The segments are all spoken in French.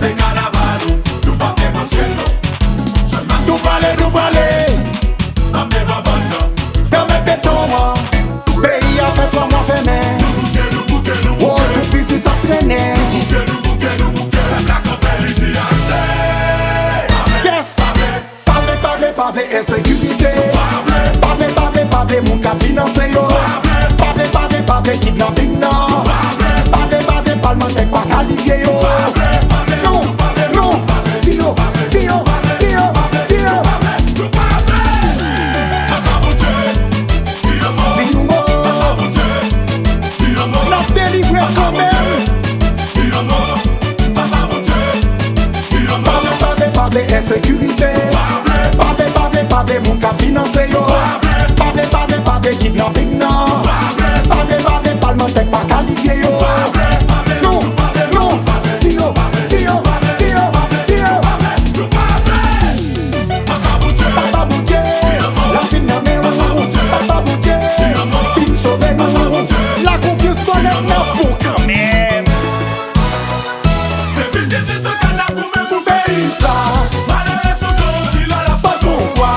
C'est carnaval, nous pas émotionnel. Nous parler, pas de babanda. Dans mes bétons, moi, pays a fait trois mois fermé. Nous bouquet, Oh, tout busy s'entraîner. nous bouquet. La campagne ici assez. Yes! Parler, insécurité. Parler, mon cas financé yo. Parler, kidnapping non. Parler, parlementaire pas qualifié yo. Non, Tio. N'a délivré quand même. Parler, insécurité. Parler, mon cas financé yo. Parler, kidnapping non. Parler, parlementaire pas qualifié yo. Non, Tio. Papa Bouché, la fin de nous. Papa Bouché, il sauve nous. La confiance qu'on a pour quand même. Pour pays ça. Pas pourquoi.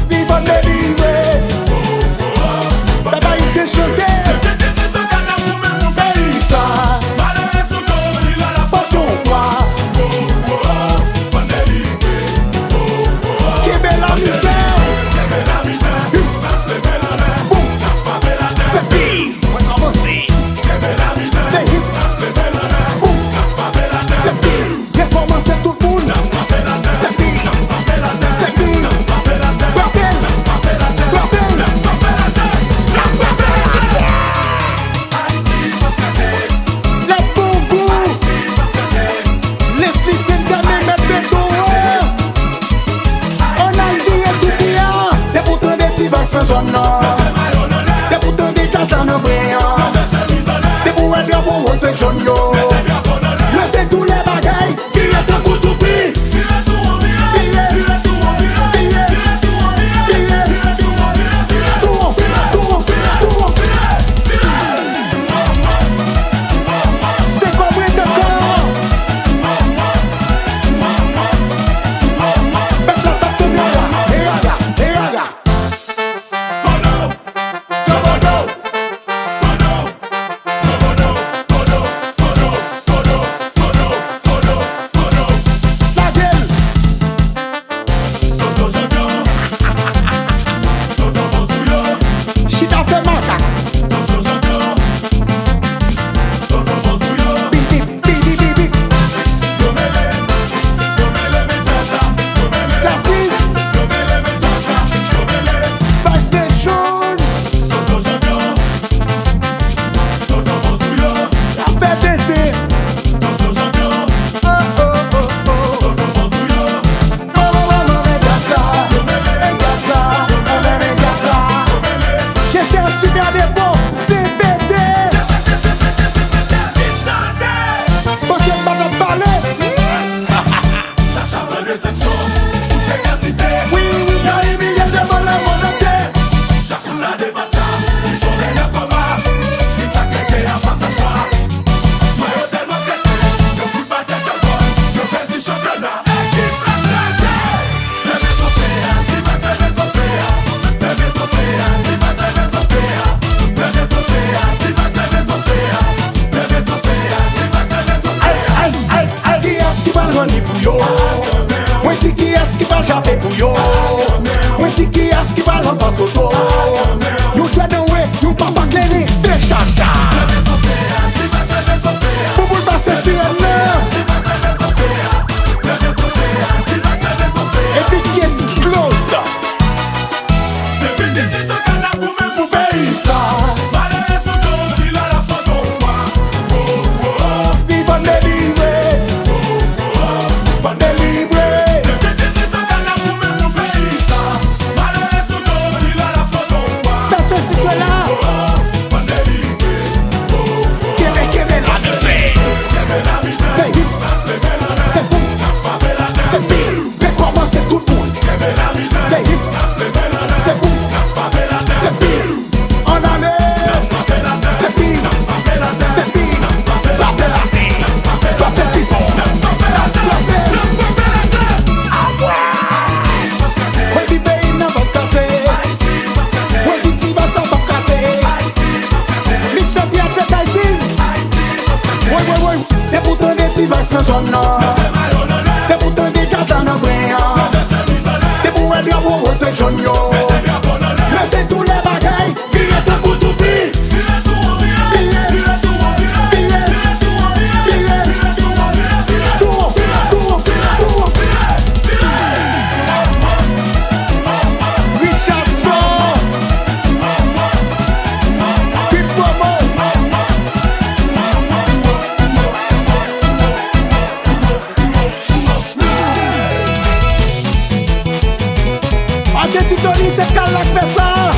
Vivant délivré. Baba il s'est chanté. Pays ça. Pas pourquoi. Québec la misère. C'est pire. On va avancer. C'est hip. C'est pire. Réformer tout le monde. C'est pire. Les bons goûts. Les systèmes mettre béton. On a dit et tout bien. Des boutons de tivas sans zone nord. Des boutons de jazz en brillant. Des bourrées de bourreaux c'est jaune yo. Mettez tous les bagailles. Fille de couteau pris. C'est compris de corps. Mets la tête de Miraga. La gueule. Chita fait macaque. Bidi. La cise. Vice Nation. La fête d'été. J'ai fait un super dépôt. CBD. Bon, c'est pas de parler. Oui, y'a des milliers de monde le monde entier. Qui est-ce qui va le rendre pour yo? Moi si qui est-ce qui va le japper pour yo? Moi si qui est-ce qui va le rendre face au dos? You try to way, you papa cleaning, des chacha. Pour passer sur un air. Et puis qui est close là? Pour pays ça. Vivant délivré. zone non. Te pou tan de jazz an an breyan. Te pou e drapo rose et jaune yo. Mette tous les bagailles, vire te koutoupi. Richard Ford, Big Promo. Ate Titoli, c'est Kalak fait ça.